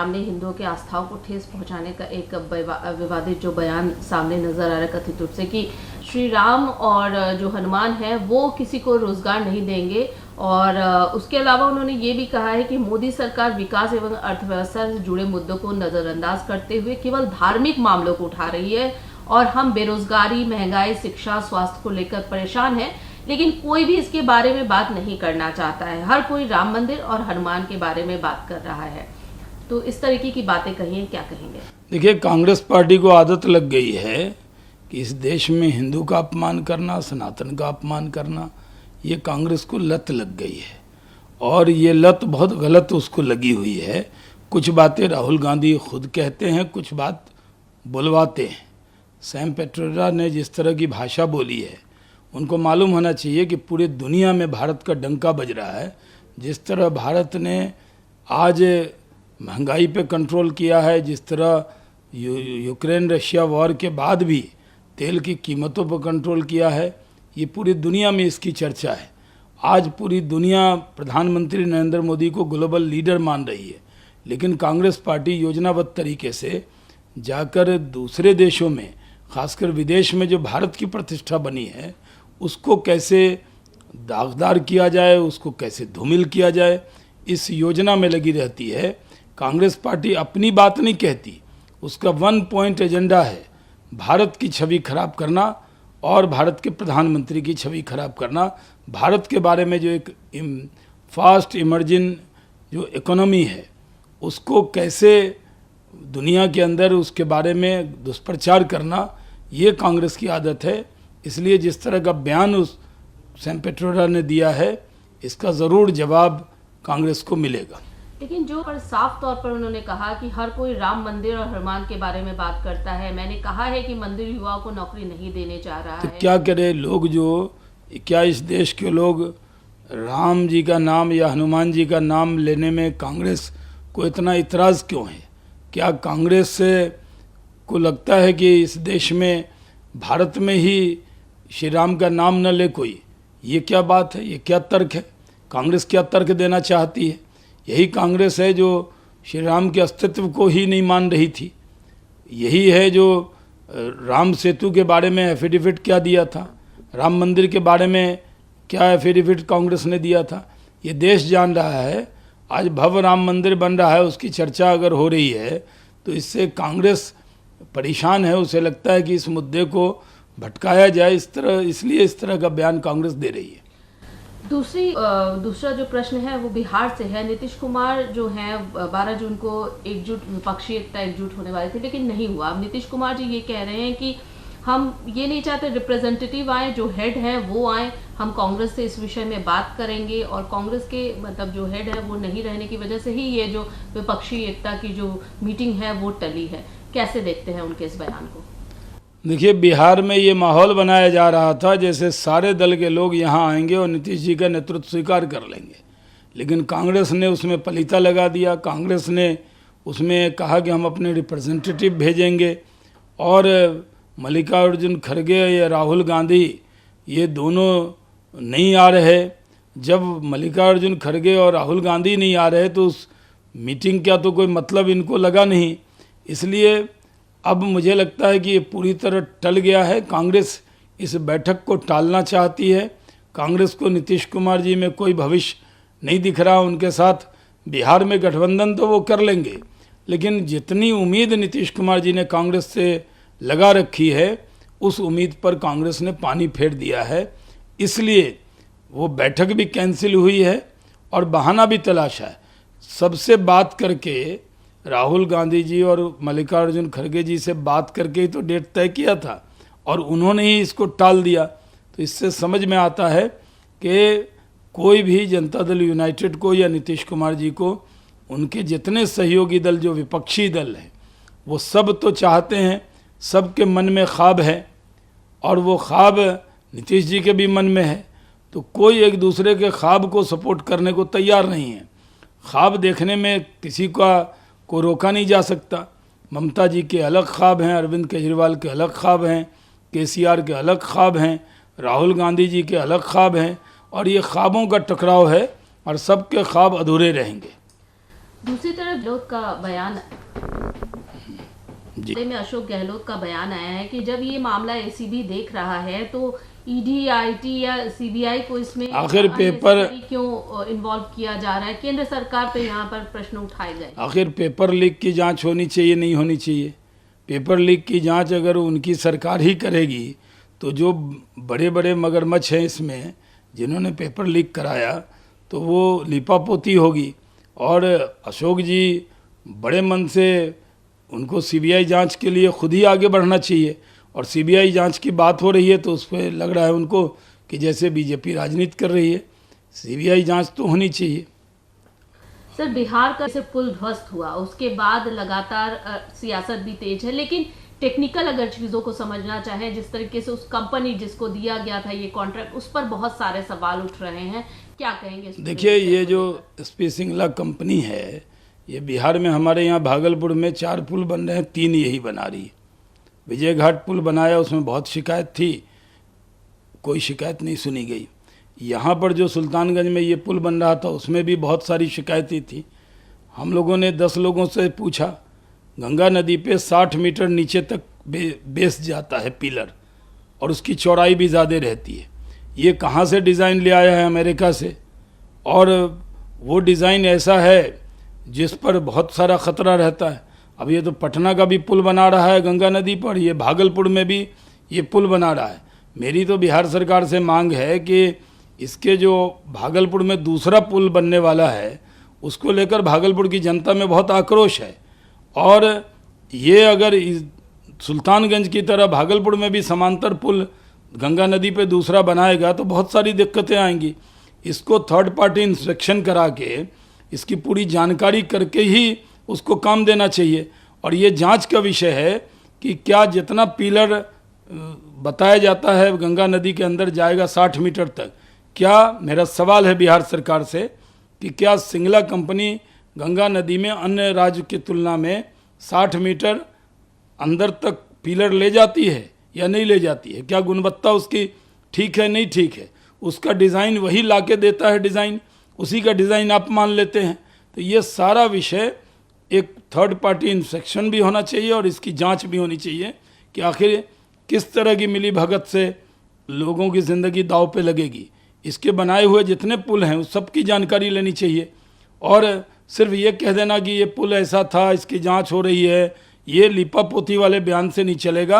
सामने हिंदुओं के आस्थाओं को ठेस पहुंचाने का एक विवादित जो बयान सामने नजर आ रहा है कथित रूप से कि श्री राम और जो हनुमान है वो किसी को रोजगार नहीं देंगे। और उसके अलावा उन्होंने ये भी कहा है कि मोदी सरकार विकास एवं अर्थव्यवस्था से जुड़े मुद्दों को नजरअंदाज करते हुए केवल धार्मिक मामलों को उठा रही है और हम बेरोजगारी, महंगाई, शिक्षा, स्वास्थ्य को लेकर परेशान हैं, लेकिन कोई भी इसके बारे में बात नहीं करना चाहता है। हर कोई राम मंदिर और हनुमान के बारे में बात कर रहा है। तो इस तरीके की बातें कहिए, क्या कहेंगे? देखिए, कांग्रेस पार्टी को आदत लग गई है कि इस देश में हिंदू का अपमान करना, सनातन का अपमान करना, ये कांग्रेस को लत लग गई है और ये लत बहुत गलत उसको लगी हुई है। कुछ बातें राहुल गांधी खुद कहते हैं, कुछ बात बुलवाते हैं। सैम पेट्रोडा ने जिस तरह की भाषा बोली है, उनको मालूम होना चाहिए कि पूरे दुनिया में भारत का डंका बज रहा है। जिस तरह भारत ने आज महंगाई पे कंट्रोल किया है, जिस तरह यूक्रेन रशिया वॉर के बाद भी तेल की कीमतों पर कंट्रोल किया है, ये पूरी दुनिया में इसकी चर्चा है। आज पूरी दुनिया प्रधानमंत्री नरेंद्र मोदी को ग्लोबल लीडर मान रही है, लेकिन कांग्रेस पार्टी योजनाबद्ध तरीके से जाकर दूसरे देशों में, खासकर विदेश में जो भारत की प्रतिष्ठा बनी है, उसको कैसे दागदार किया जाए, उसको कैसे धूमिल किया जाए, इस योजना में लगी रहती है। कांग्रेस पार्टी अपनी बात नहीं कहती, उसका 1 पॉइंट एजेंडा है भारत की छवि खराब करना और भारत के प्रधानमंत्री की छवि खराब करना। भारत के बारे में जो एक फास्ट इमर्जिंग जो इकोनॉमी है, उसको कैसे दुनिया के अंदर उसके बारे में दुष्प्रचार करना, ये कांग्रेस की आदत है। इसलिए जिस तरह का बयान उस सैम पेट्रोडा ने दिया है, इसका ज़रूर जवाब कांग्रेस को मिलेगा। लेकिन जो पर साफ तौर पर उन्होंने कहा कि हर कोई राम मंदिर और हनुमान के बारे में बात करता है। मैंने कहा है कि मंदिर युवाओं को नौकरी नहीं देने जा रहा है। तो क्या करे लोग, जो क्या इस देश के लोग राम जी का नाम या हनुमान जी का नाम लेने में कांग्रेस को इतना इतराज़ क्यों है? क्या कांग्रेस को लगता है कि इस देश में, भारत में ही श्री राम का नाम न ले कोई? ये क्या बात है? ये क्या तर्क है? कांग्रेस क्या तर्क देना चाहती है? यही कांग्रेस है जो श्री राम के अस्तित्व को ही नहीं मान रही थी। यही है जो राम सेतु के बारे में एफिडेविट क्या दिया था, राम मंदिर के बारे में क्या एफिडेविट कांग्रेस ने दिया था। ये देश जान रहा है। आज भव्य राम मंदिर बन रहा है, उसकी चर्चा अगर हो रही है तो इससे कांग्रेस परेशान है। उसे लगता है कि इस मुद्दे को भटकाया जाए, इसलिए इस तरह का बयान कांग्रेस दे रही है। दूसरा जो प्रश्न है वो बिहार से है। नीतीश कुमार जो हैं 12 जून को विपक्षी एकता एकजुट होने वाले थे, लेकिन नहीं हुआ। अब नीतीश कुमार जी ये कह रहे हैं कि हम ये नहीं चाहते रिप्रेजेंटेटिव आए, जो हेड हैं वो आए, हम कांग्रेस से इस विषय में बात करेंगे। और कांग्रेस के मतलब जो हेड है वो नहीं रहने की वजह से ही ये जो विपक्षी एकता की जो मीटिंग है वो टली है। कैसे देखते हैं उनके इस बयान को? देखिए, बिहार में ये माहौल बनाया जा रहा था जैसे सारे दल के लोग यहाँ आएंगे और नीतीश जी का नेतृत्व स्वीकार कर लेंगे, लेकिन कांग्रेस ने उसमें पलीता लगा दिया। कांग्रेस ने उसमें कहा कि हम अपने रिप्रेजेंटेटिव भेजेंगे और मल्लिकार्जुन खड़गे या राहुल गांधी ये दोनों नहीं आ रहे। जब मल्लिकार्जुन खड़गे और राहुल गांधी नहीं आ रहे तो उस मीटिंग का तो कोई मतलब इनको लगा नहीं। इसलिए अब मुझे लगता है कि ये पूरी तरह टल गया है। कांग्रेस इस बैठक को टालना चाहती है। कांग्रेस को नीतीश कुमार जी में कोई भविष्य नहीं दिख रहा। उनके साथ बिहार में गठबंधन तो वो कर लेंगे, लेकिन जितनी उम्मीद नीतीश कुमार जी ने कांग्रेस से लगा रखी है, उस उम्मीद पर कांग्रेस ने पानी फेर दिया है। इसलिए वो बैठक भी कैंसिल हुई है और बहाना भी तलाशा है। सबसे बात करके, राहुल गांधी जी और मल्लिकार्जुन खड़गे जी से बात करके ही तो डेट तय किया था और उन्होंने ही इसको टाल दिया। तो इससे समझ में आता है कि कोई भी जनता दल यूनाइटेड को या नीतीश कुमार जी को, उनके जितने सहयोगी दल जो विपक्षी दल हैं, वो सब तो चाहते हैं, सबके मन में ख्वाब है और वो ख्वाब नीतीश जी के भी मन में है। तो कोई एक दूसरे के ख्वाब को सपोर्ट करने को तैयार नहीं है। ख्वाब देखने में किसी को रोका नहीं जा सकता। ममता जी के अलग ख्वाब हैं, अरविंद केजरीवाल के अलग ख्वाब हैं, केसीआर के अलग ख्वाब हैं, राहुल गांधी जी के अलग ख्वाब हैं और ये ख्वाबों का टकराव है और सबके ख्वाब अधूरे रहेंगे। दूसरी तरफ गहलोत का बयान जी। में अशोक गहलोत का बयान आया है कि जब ये मामला एसीबी देख रहा है तो ईडी, आईटी या सीबीआई को इसमें आखिर पेपर क्यों इन्वॉल्व किया जा रहा है? केंद्र सरकार पे यहाँ पर प्रश्न उठाए गए। आखिर पेपर लीक की जांच होनी चाहिए, नहीं होनी चाहिए? पेपर लीक की जांच अगर उनकी सरकार ही करेगी तो जो बड़े बड़े मगरमच्छ हैं इसमें जिन्होंने पेपर लीक कराया तो वो लिपापोती होगी। और अशोक जी बड़े मन से, उनको सीबीआई जांच के लिए खुद ही आगे बढ़ना चाहिए। और सीबीआई जांच की बात हो रही है तो उस पर लग रहा है उनको कि जैसे बीजेपी राजनीति कर रही है। सीबीआई जांच तो होनी चाहिए। सर, बिहार का जैसे पुल ध्वस्त हुआ उसके बाद लगातार सियासत भी तेज है, लेकिन टेक्निकल अगर चीजों को समझना चाहें, जिस तरीके से उस कंपनी जिसको दिया गया था ये कॉन्ट्रैक्ट, उस पर बहुत सारे सवाल उठ रहे हैं, क्या कहेंगे इस पर? देखिए, ये जो एसपी सिंगला कंपनी है ये बिहार में हमारे यहाँ भागलपुर में 4 पुल बन रहे हैं, 3 यही बना रही है। विजय घाट पुल बनाया, उसमें बहुत शिकायत थी, कोई शिकायत नहीं सुनी गई। यहाँ पर जो सुल्तानगंज में ये पुल बन रहा था उसमें भी बहुत सारी शिकायतें थी। हम लोगों ने 10 लोगों से पूछा, गंगा नदी पे 60 मीटर नीचे तक बेस जाता है पिलर और उसकी चौड़ाई भी ज़्यादा रहती है। ये कहाँ से डिज़ाइन ले आया है? अमेरिका से। और वो डिज़ाइन ऐसा है जिस पर बहुत सारा ख़तरा रहता है। अब ये तो पटना का भी पुल बना रहा है गंगा नदी पर, ये भागलपुर में भी ये पुल बना रहा है। मेरी तो बिहार सरकार से मांग है कि इसके जो भागलपुर में दूसरा पुल बनने वाला है उसको लेकर भागलपुर की जनता में बहुत आक्रोश है। और ये अगर सुल्तानगंज की तरह भागलपुर में भी समांतर पुल गंगा नदी पे दूसरा बनाएगा तो बहुत सारी दिक्कतें आएंगी। इसको थर्ड पार्टी इंस्पेक्शन करा के इसकी पूरी जानकारी करके ही उसको काम देना चाहिए। और ये जांच का विषय है कि क्या जितना पिलर बताया जाता है गंगा नदी के अंदर जाएगा 60 मीटर तक, क्या, मेरा सवाल है बिहार सरकार से कि क्या सिंगला कंपनी गंगा नदी में अन्य राज्य की तुलना में 60 मीटर अंदर तक पिलर ले जाती है या नहीं ले जाती है? क्या गुणवत्ता उसकी ठीक है, नहीं ठीक है? उसका डिज़ाइन वही लाके देता है, डिज़ाइन उसी का डिज़ाइन आप मान लेते हैं। तो ये सारा विषय एक थर्ड पार्टी इंस्पेक्शन भी होना चाहिए और इसकी जांच भी होनी चाहिए कि आखिर किस तरह की मिली भगत से लोगों की ज़िंदगी दांव पे लगेगी। इसके बनाए हुए जितने पुल हैं उस सब की जानकारी लेनी चाहिए। और सिर्फ ये कह देना कि ये पुल ऐसा था, इसकी जांच हो रही है, ये लिपापोती वाले बयान से नहीं चलेगा।